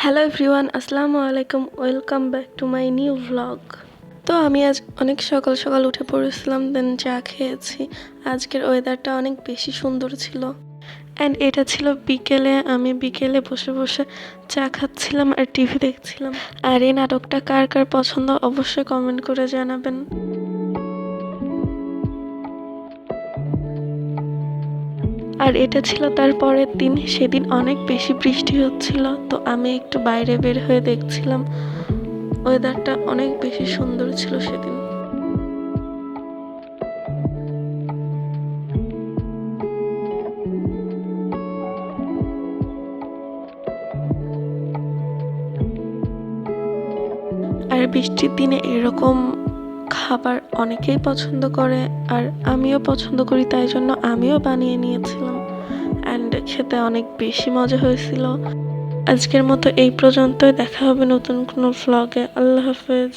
Hello everyone, আসসালামু আলাইকুম। Welcome back to my new vlog. তো আমি আজ অনেক সকাল সকাল উঠে পড়েছিলাম, দেন চা খেয়েছি। আজকের ওয়েদারটা অনেক বেশি সুন্দর ছিল। অ্যান্ড এটা ছিল বিকেলে, আমি বিকেলে বসে বসে চা খাচ্ছিলাম আর টিভি দেখছিলাম। আর এই নাটকটা কার কার পছন্দ অবশ্যই কমেন্ট করে জানাবেন। আর এটা ছিল তার পরের দিন। সেদিন অনেক বেশি বৃষ্টি হচ্ছিল, তো আমি একটু বাইরে বের হয়ে দেখছিলাম। ওয়েদারটা অনেক বেশি সুন্দর ছিল সেদিন। আর বৃষ্টির দিনে এরকম খাবার অনেকেই পছন্দ করে, আর আমিও পছন্দ করি, তাই জন্য আমিও বানিয়ে নিয়েছিলাম। অ্যান্ড খেতে অনেক বেশি মজা হয়েছিল। আজকের মতো এই পর্যন্তই, দেখা হবে নতুন কোনো ভ্লগে। আল্লাহ হাফেজ।